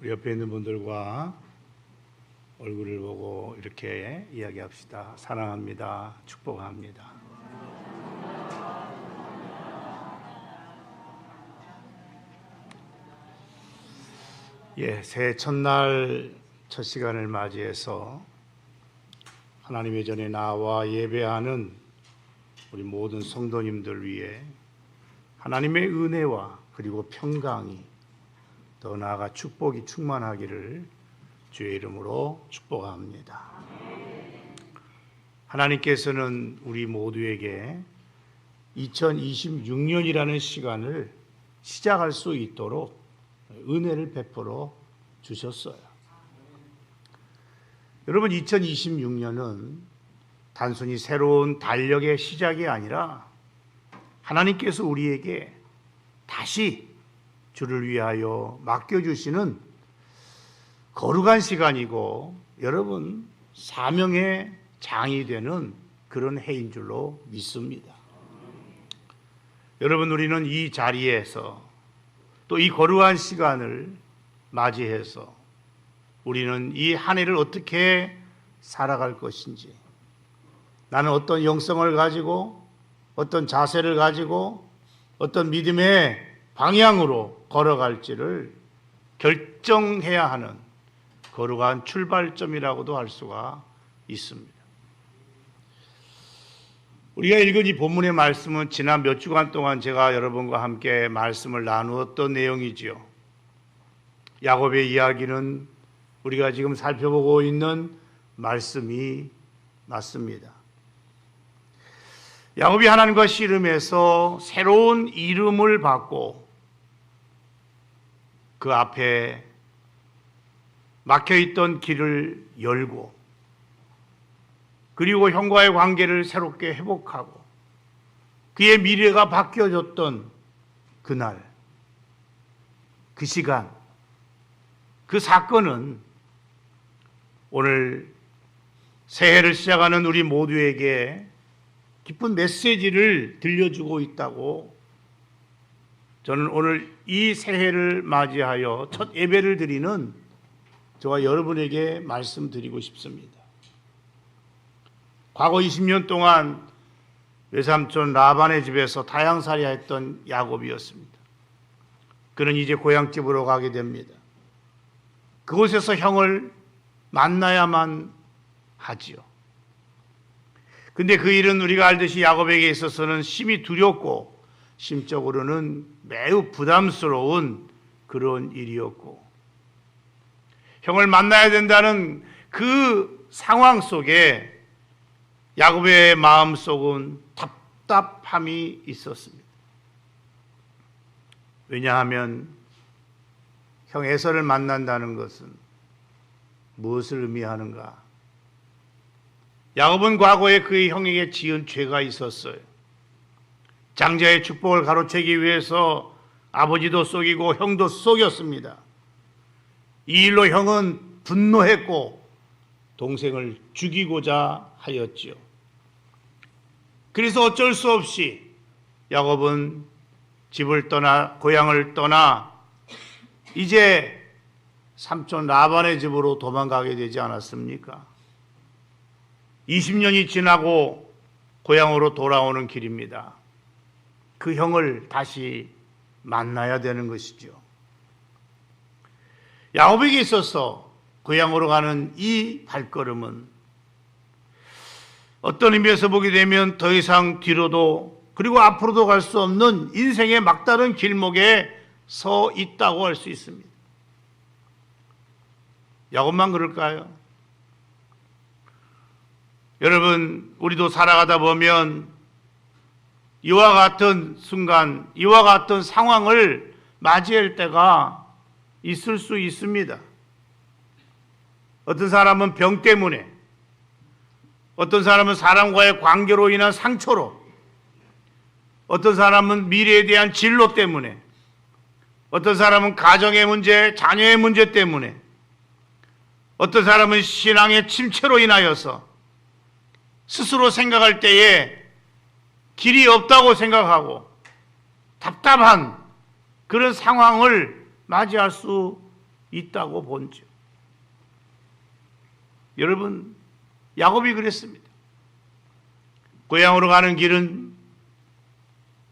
우리 옆에 있는 분들과 얼굴을 보고 이렇게 이야기합시다. 사랑합니다. 축복합니다. 새해 첫날 첫 시간을 맞이해서 하나님의 전에 나와 예배하는 우리 모든 성도님들 위해 하나님의 은혜와 그리고 평강이 더 나아가 축복이 충만하기를 주의 이름으로 축복합니다. 하나님께서는 우리 모두에게 2026년이라는 시간을 시작할 수 있도록 은혜를 베풀어 주셨어요. 여러분, 2026년은 단순히 새로운 달력의 시작이 아니라 하나님께서 우리에게 다시 주를 위하여 맡겨주시는 거룩한 시간이고, 여러분, 사명의 장이 되는 그런 해인 줄로 믿습니다. 여러분, 우리는 이 자리에서 또 이 거룩한 시간을 맞이해서 우리는 이 한 해를 어떻게 살아갈 것인지, 나는 어떤 영성을 가지고 어떤 자세를 가지고 어떤 믿음의 방향으로 걸어갈지를 결정해야 하는 거룩한 출발점이라고도 할 수가 있습니다. 우리가 읽은 이 본문의 말씀은 지난 몇 주간 동안 제가 여러분과 함께 말씀을 나누었던 내용이지요. 야곱의 이야기는 우리가 지금 살펴보고 있는 말씀이 맞습니다. 야곱이 하나님과 씨름해서 새로운 이름을 받고 그 앞에 막혀있던 길을 열고, 그리고 형과의 관계를 새롭게 회복하고 그의 미래가 바뀌어졌던 그날, 그 시간, 그 사건은 오늘 새해를 시작하는 우리 모두에게 기쁜 메시지를 들려주고 있다고 저는 오늘 이 새해를 맞이하여 첫 예배를 드리는 저와 여러분에게 말씀드리고 싶습니다. 과거 20년 동안 외삼촌 라반의 집에서 타향살이 했던 야곱이었습니다. 그는 이제 고향집으로 가게 됩니다. 그곳에서 형을 만나야만 하지요. 근데 그 일은 우리가 알듯이 야곱에게 있어서는 심히 두렵고 심적으로는 매우 부담스러운 그런 일이었고, 형을 만나야 된다는 그 상황 속에 야곱의 마음속은 답답함이 있었습니다. 왜냐하면 형 에서를 만난다는 것은 무엇을 의미하는가? 야곱은 과거에 그의 형에게 지은 죄가 있었어요. 장자의 축복을 가로채기 위해서 아버지도 속이고 형도 속였습니다. 이 일로 형은 분노했고 동생을 죽이고자 하였지요. 그래서 어쩔 수 없이 야곱은 집을 떠나 고향을 떠나 이제 삼촌 라반의 집으로 도망가게 되지 않았습니까? 20년이 지나고 고향으로 돌아오는 길입니다. 그 형을 다시 만나야 되는 것이죠. 야곱에게 있어서 고향으로 가는 이 발걸음은 어떤 의미에서 보게 되면 더 이상 뒤로도 그리고 앞으로도 갈 수 없는 인생의 막다른 길목에 서 있다고 할 수 있습니다. 야곱만 그럴까요? 여러분, 우리도 살아가다 보면 이와 같은 순간, 이와 같은 상황을 맞이할 때가 있을 수 있습니다. 어떤 사람은 병 때문에, 어떤 사람은 사람과의 관계로 인한 상처로, 어떤 사람은 미래에 대한 진로 때문에, 어떤 사람은 가정의 문제, 자녀의 문제 때문에, 어떤 사람은 신앙의 침체로 인하여서 스스로 생각할 때에 길이 없다고 생각하고 답답한 그런 상황을 맞이할 수 있다고 본죠. 여러분, 야곱이 그랬습니다. 고향으로 가는 길은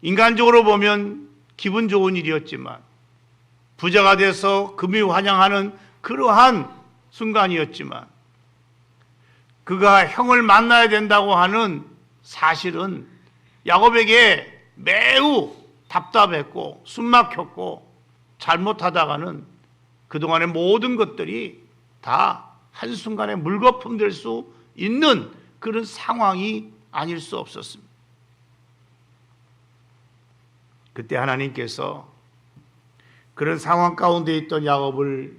인간적으로 보면 기분 좋은 일이었지만, 부자가 돼서 금이 환영하는 그러한 순간이었지만, 그가 형을 만나야 된다고 하는 사실은 야곱에게 매우 답답했고 숨막혔고, 잘못하다가는 그동안의 모든 것들이 다 한순간에 물거품 될 수 있는 그런 상황이 아닐 수 없었습니다. 그때 하나님께서 그런 상황 가운데 있던 야곱을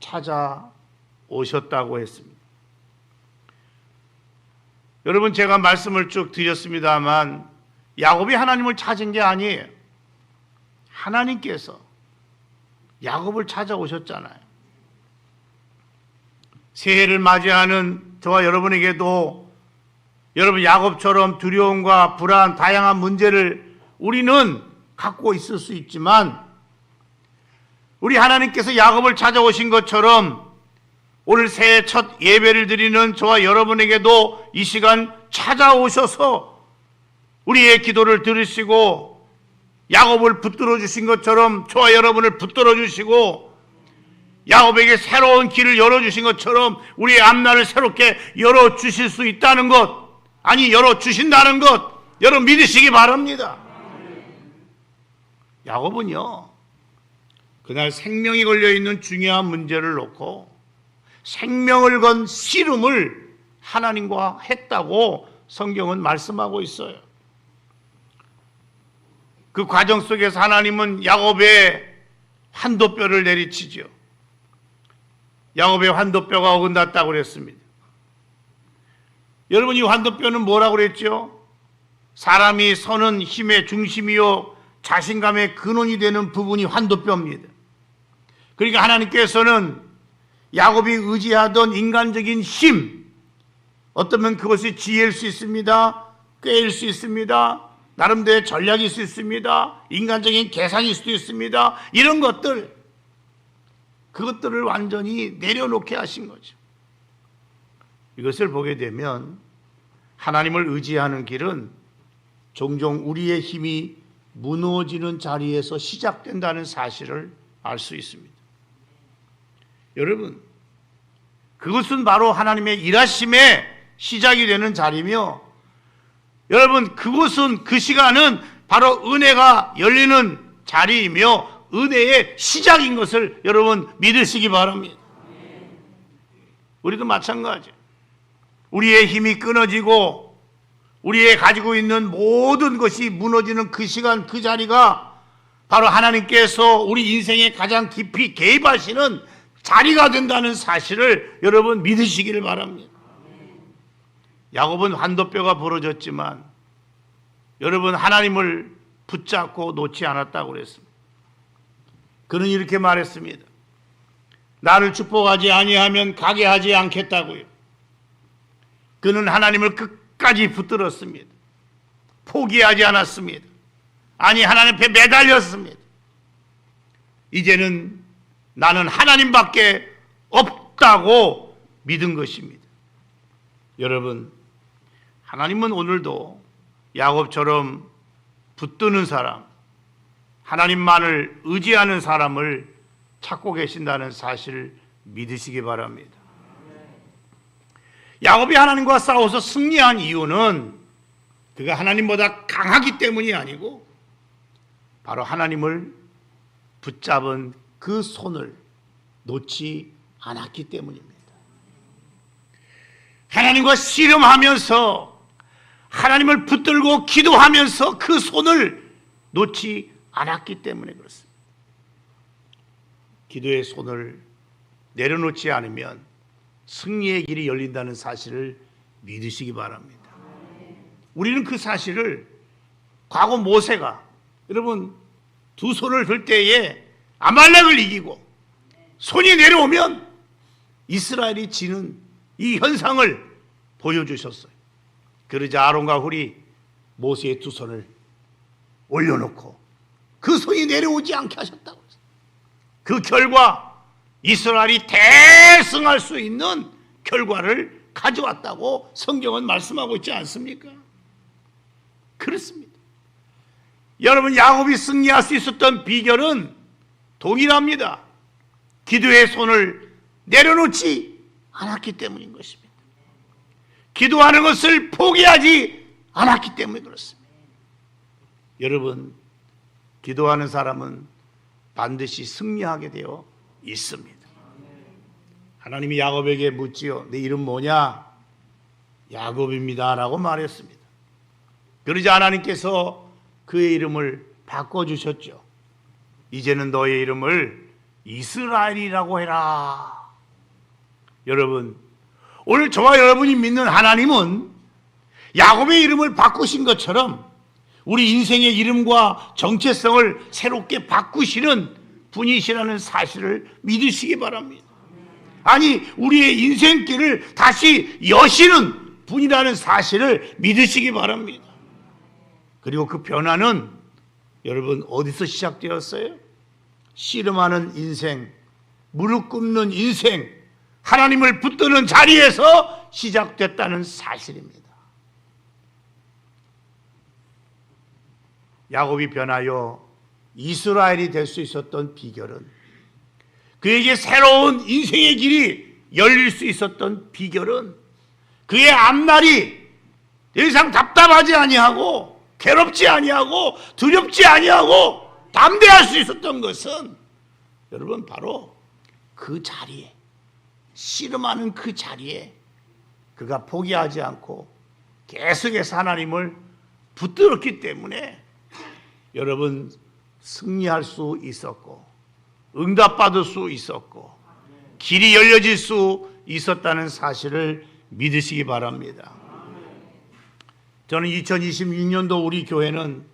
찾아오셨다고 했습니다. 여러분, 제가 말씀을 쭉 드렸습니다만 야곱이 하나님을 찾은 게 아니에요. 하나님께서 야곱을 찾아오셨잖아요. 새해를 맞이하는 저와 여러분에게도 여러분 야곱처럼 두려움과 불안, 다양한 문제를 우리는 갖고 있을 수 있지만, 우리 하나님께서 야곱을 찾아오신 것처럼 오늘 새해 첫 예배를 드리는 저와 여러분에게도 이 시간 찾아오셔서 우리의 기도를 들으시고 야곱을 붙들어 주신 것처럼 저와 여러분을 붙들어 주시고, 야곱에게 새로운 길을 열어주신 것처럼 우리의 앞날을 새롭게 열어주실 수 있다는 것, 아니 열어주신다는 것, 여러분 믿으시기 바랍니다. 야곱은요, 그날 생명이 걸려있는 중요한 문제를 놓고 생명을 건 씨름을 하나님과 했다고 성경은 말씀하고 있어요. 그 과정 속에서 하나님은 야곱의 환도뼈를 내리치죠. 야곱의 환도뼈가 어긋났다고 그랬습니다. 여러분, 이 환도뼈는 뭐라고 그랬죠? 사람이 서는 힘의 중심이요 자신감의 근원이 되는 부분이 환도뼈입니다. 그러니까 하나님께서는 야곱이 의지하던 인간적인 힘, 어쩌면 그것이 지혜일 수 있습니다, 꾀일 수 있습니다, 나름대로의 전략일 수 있습니다, 인간적인 계산일 수도 있습니다, 이런 것들, 그것들을 완전히 내려놓게 하신 거죠. 이것을 보게 되면 하나님을 의지하는 길은 종종 우리의 힘이 무너지는 자리에서 시작된다는 사실을 알 수 있습니다. 여러분, 그것은 바로 하나님의 일하심의 시작이 되는 자리며, 여러분 그곳은, 그 시간은 바로 은혜가 열리는 자리이며 은혜의 시작인 것을 여러분 믿으시기 바랍니다. 우리도 마찬가지예요. 우리의 힘이 끊어지고 우리의 가지고 있는 모든 것이 무너지는 그 시간, 그 자리가 바로 하나님께서 우리 인생에 가장 깊이 개입하시는 자리가 된다는 사실을 여러분 믿으시기를 바랍니다. 야곱은 환도뼈가 부러졌지만 여러분 하나님을 붙잡고 놓지 않았다고 그랬습니다. 그는 이렇게 말했습니다. 나를 축복하지 아니하면 가게 하지 않겠다고요. 그는 하나님을 끝까지 붙들었습니다. 포기하지 않았습니다. 아니, 하나님 앞에 매달렸습니다. 이제는 나는 하나님밖에 없다고 믿은 것입니다. 여러분, 하나님은 오늘도 야곱처럼 붙드는 사람, 하나님만을 의지하는 사람을 찾고 계신다는 사실을 믿으시기 바랍니다. 야곱이 하나님과 싸워서 승리한 이유는 그가 하나님보다 강하기 때문이 아니고 바로 하나님을 붙잡은 그 손을 놓지 않았기 때문입니다. 하나님과 씨름하면서 하나님을 붙들고 기도하면서 그 손을 놓지 않았기 때문에 그렇습니다. 기도의 손을 내려놓지 않으면 승리의 길이 열린다는 사실을 믿으시기 바랍니다. 우리는 그 사실을 과거 모세가 여러분 두 손을 들 때에 아말렉을 이기고 손이 내려오면 이스라엘이 지는 이 현상을 보여주셨어요. 그러자 아론과 훌이 모세의 두 손을 올려놓고 그 손이 내려오지 않게 하셨다고 했어요. 그 결과 이스라엘이 대승할 수 있는 결과를 가져왔다고 성경은 말씀하고 있지 않습니까? 그렇습니다. 여러분, 야곱이 승리할 수 있었던 비결은 동일합니다. 기도의 손을 내려놓지 않았기 때문인 것입니다. 기도하는 것을 포기하지 않았기 때문에 그렇습니다. 여러분, 기도하는 사람은 반드시 승리하게 되어 있습니다. 하나님이 야곱에게 묻지요. 내 이름 뭐냐? 야곱입니다 라고 말했습니다. 그러자 하나님께서 그의 이름을 바꿔주셨죠. 이제는 너의 이름을 이스라엘이라고 해라. 여러분, 오늘 저와 여러분이 믿는 하나님은 야곱의 이름을 바꾸신 것처럼 우리 인생의 이름과 정체성을 새롭게 바꾸시는 분이시라는 사실을 믿으시기 바랍니다. 아니, 우리의 인생길을 다시 여시는 분이라는 사실을 믿으시기 바랍니다. 그리고 그 변화는 여러분 어디서 시작되었어요? 씨름하는 인생, 무릎 꿇는 인생, 하나님을 붙드는 자리에서 시작됐다는 사실입니다. 야곱이 변하여 이스라엘이 될 수 있었던 비결은, 그에게 새로운 인생의 길이 열릴 수 있었던 비결은, 그의 앞날이 더 이상 답답하지 아니하고 괴롭지 아니하고 두렵지 아니하고 담대할 수 있었던 것은 여러분 바로 그 자리에, 씨름하는 그 자리에 그가 포기하지 않고 계속해서 하나님을 붙들었기 때문에 여러분 승리할 수 있었고 응답받을 수 있었고 길이 열려질 수 있었다는 사실을 믿으시기 바랍니다. 저는 2026년도 우리 교회는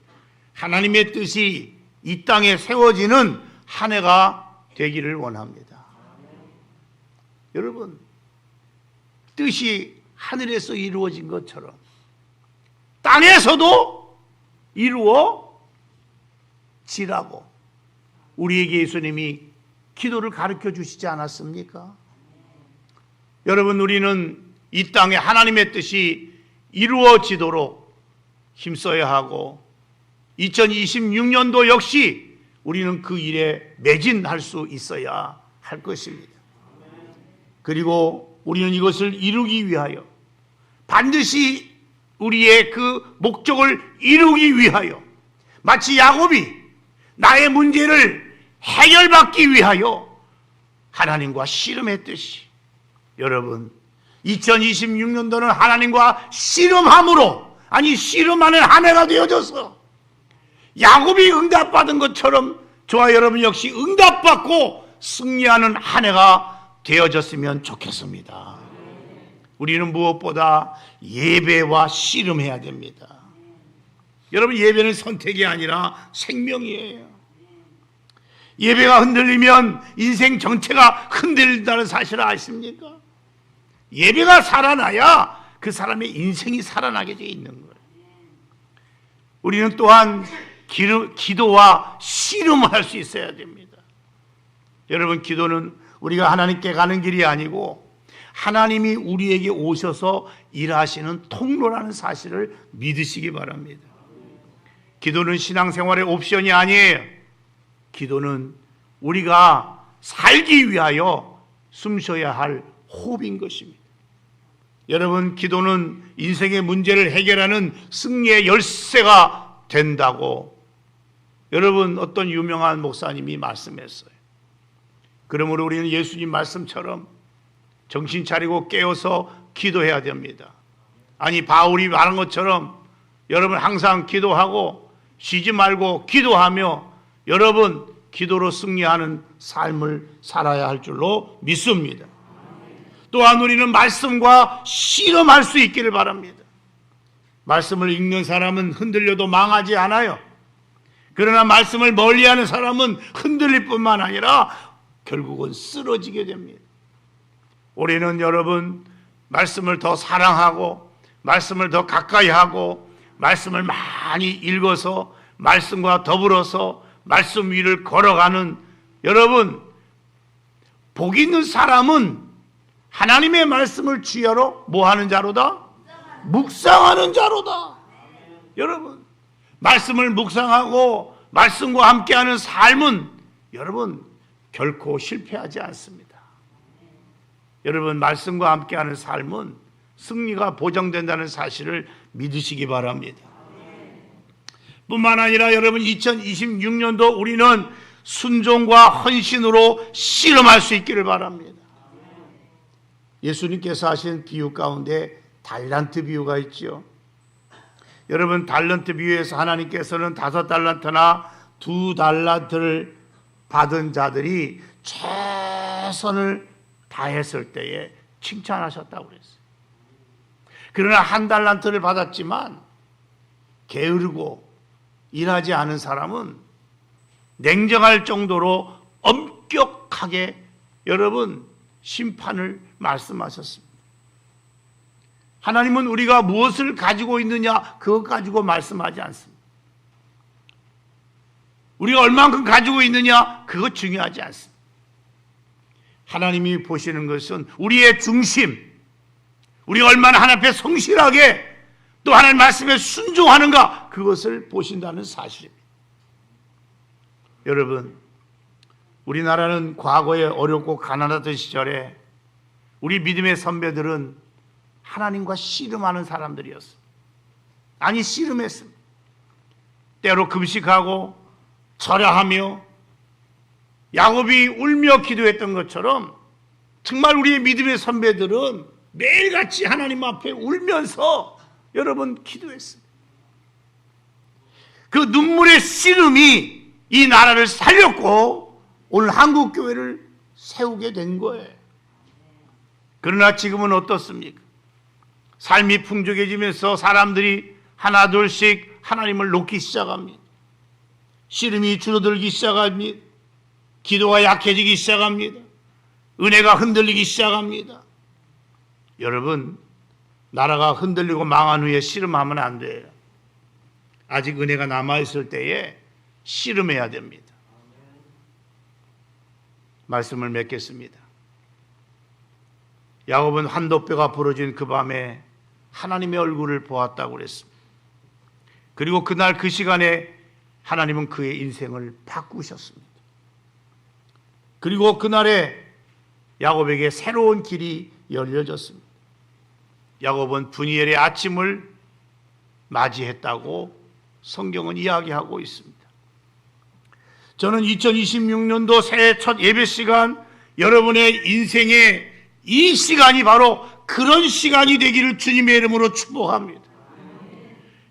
하나님의 뜻이 이 땅에 세워지는 한 해가 되기를 원합니다. 여러분, 뜻이 하늘에서 이루어진 것처럼 땅에서도 이루어지라고 우리에게 예수님이 기도를 가르쳐 주시지 않았습니까? 여러분, 우리는 이 땅에 하나님의 뜻이 이루어지도록 힘써야 하고 2026년도 역시 우리는 그 일에 매진할 수 있어야 할 것입니다. 그리고 우리는 이것을 이루기 위하여 반드시 우리의 그 목적을 이루기 위하여 마치 야곱이 나의 문제를 해결받기 위하여 하나님과 씨름했듯이 여러분 2026년도는 하나님과 씨름함으로, 아니 씨름하는 한 해가 되어져서 야곱이 응답받은 것처럼 저와 여러분 역시 응답받고 승리하는 한 해가 되어졌으면 좋겠습니다. 우리는 무엇보다 예배와 씨름해야 됩니다. 여러분, 예배는 선택이 아니라 생명이에요. 예배가 흔들리면 인생 전체가 흔들린다는 사실을 아십니까? 예배가 살아나야 그 사람의 인생이 살아나게 되어 있는 거예요. 우리는 또한 기도와 씨름을 할 수 있어야 됩니다. 여러분, 기도는 우리가 하나님께 가는 길이 아니고 하나님이 우리에게 오셔서 일하시는 통로라는 사실을 믿으시기 바랍니다. 기도는 신앙생활의 옵션이 아니에요. 기도는 우리가 살기 위하여 숨쉬어야 할 호흡인 것입니다. 여러분, 기도는 인생의 문제를 해결하는 승리의 열쇠가 된다고 여러분 어떤 유명한 목사님이 말씀했어요. 그러므로 우리는 예수님 말씀처럼 정신 차리고 깨어서 기도해야 됩니다. 아니, 바울이 말한 것처럼 여러분 항상 기도하고 쉬지 말고 기도하며 여러분 기도로 승리하는 삶을 살아야 할 줄로 믿습니다. 또한 우리는 말씀과 씨름할 수 있기를 바랍니다. 말씀을 읽는 사람은 흔들려도 망하지 않아요. 그러나 말씀을 멀리하는 사람은 흔들릴 뿐만 아니라 결국은 쓰러지게 됩니다. 우리는 여러분 말씀을 더 사랑하고 말씀을 더 가까이 하고 말씀을 많이 읽어서 말씀과 더불어서 말씀 위를 걸어가는 여러분 복 있는 사람은 하나님의 말씀을 주야로 뭐 하는 자로다? 묵상하는 자로다. 여러분, 말씀을 묵상하고 말씀과 함께하는 삶은 여러분 결코 실패하지 않습니다. 여러분, 말씀과 함께하는 삶은 승리가 보장된다는 사실을 믿으시기 바랍니다. 뿐만 아니라 여러분, 2026년도 우리는 순종과 헌신으로 실험할 수 있기를 바랍니다. 예수님께서 하신 비유 가운데 달란트 비유가 있죠. 여러분, 달란트 비유에서 하나님께서는 5달란트나 2달란트를 받은 자들이 최선을 다했을 때에 칭찬하셨다고 그랬어요. 그러나 1달란트를 받았지만 게으르고 일하지 않은 사람은 냉정할 정도로 엄격하게 여러분 심판을 말씀하셨습니다. 하나님은 우리가 무엇을 가지고 있느냐 그것 가지고 말씀하지 않습니다. 우리가 얼만큼 가지고 있느냐 그것 중요하지 않습니다. 하나님이 보시는 것은 우리의 중심, 우리가 얼마나 하나님 앞에 성실하게 또 하나님 말씀에 순종하는가 그것을 보신다는 사실입니다. 여러분, 우리나라는 과거에 어렵고 가난하던 시절에 우리 믿음의 선배들은 하나님과 씨름하는 사람들이었어요. 아니, 씨름했습니다. 때로 금식하고 절야하며 야곱이 울며 기도했던 것처럼 정말 우리의 믿음의 선배들은 매일같이 하나님 앞에 울면서 여러분 기도했습니다. 그 눈물의 씨름이 이 나라를 살렸고 오늘 한국교회를 세우게 된 거예요. 그러나 지금은 어떻습니까? 삶이 풍족해지면서 사람들이 하나 둘씩 하나님을 놓기 시작합니다. 씨름이 줄어들기 시작합니다. 기도가 약해지기 시작합니다. 은혜가 흔들리기 시작합니다. 여러분, 나라가 흔들리고 망한 후에 씨름하면 안 돼요. 아직 은혜가 남아있을 때에 씨름해야 됩니다. 말씀을 맺겠습니다. 야곱은 한돛뼈가 부러진 그 밤에 하나님의 얼굴을 보았다고 그랬습니다. 그리고 그날 그 시간에 하나님은 그의 인생을 바꾸셨습니다. 그리고 그날에 야곱에게 새로운 길이 열려졌습니다. 야곱은 브니엘의 아침을 맞이했다고 성경은 이야기하고 있습니다. 저는 2026년도 새해 첫 예배 시간, 여러분의 인생의 이 시간이 바로 그런 시간이 되기를 주님의 이름으로 축복합니다.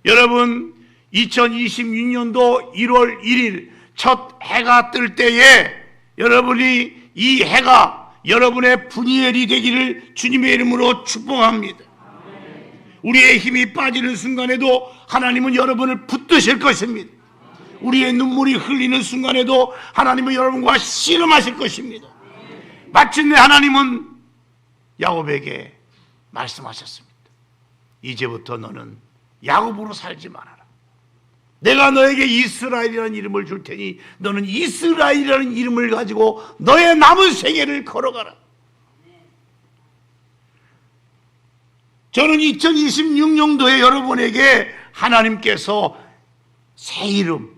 여러분, 2026년도 1월 1일 첫 해가 뜰 때에 여러분이 이 해가 여러분의 브니엘이 되기를 주님의 이름으로 축복합니다. 우리의 힘이 빠지는 순간에도 하나님은 여러분을 붙드실 것입니다. 우리의 눈물이 흘리는 순간에도 하나님은 여러분과 씨름하실 것입니다. 마침내 하나님은 야곱에게 말씀하셨습니다. 이제부터 너는 야곱으로 살지 말아라. 내가 너에게 이스라엘이라는 이름을 줄 테니 너는 이스라엘이라는 이름을 가지고 너의 남은 생애를 걸어가라. 저는 2026년도에 여러분에게 하나님께서 새 이름,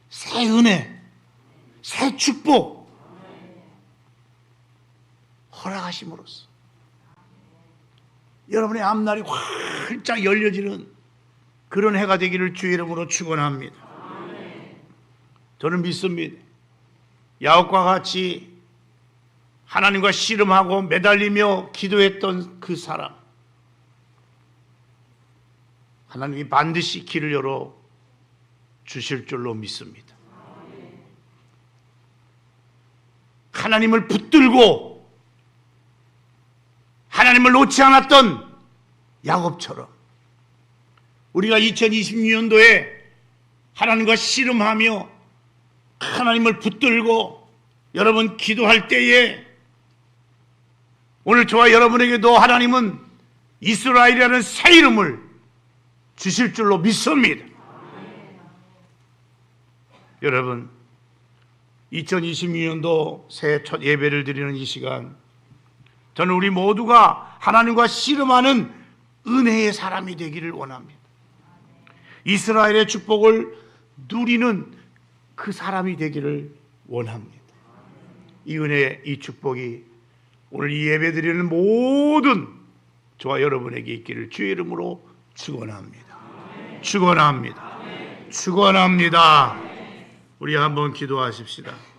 새 은혜, 새 축복 허락하심으로써 여러분의 앞날이 활짝 열려지는 그런 해가 되기를 주의 이름으로 축원합니다. 저는 믿습니다. 야곱과 같이 하나님과 씨름하고 매달리며 기도했던 그 사람, 하나님이 반드시 길을 열어 주실 줄로 믿습니다. 하나님을 붙들고 하나님을 놓지 않았던 야곱처럼 우리가 2026년도에 하나님과 씨름하며 하나님을 붙들고 여러분 기도할 때에 오늘 저와 여러분에게도 하나님은 이스라엘이라는 새 이름을 주실 줄로 믿습니다. 여러분, 2026년도 새해 첫 예배를 드리는 이 시간, 저는 우리 모두가 하나님과 씨름하는 은혜의 사람이 되기를 원합니다. 이스라엘의 축복을 누리는 그 사람이 되기를 원합니다. 이 은혜, 이 축복이 오늘 이 예배 드리는 모든 저와 여러분에게 있기를 주의 이름으로 축원합니다. 축원합니다. 축원합니다. 우리 한번 기도하십시다.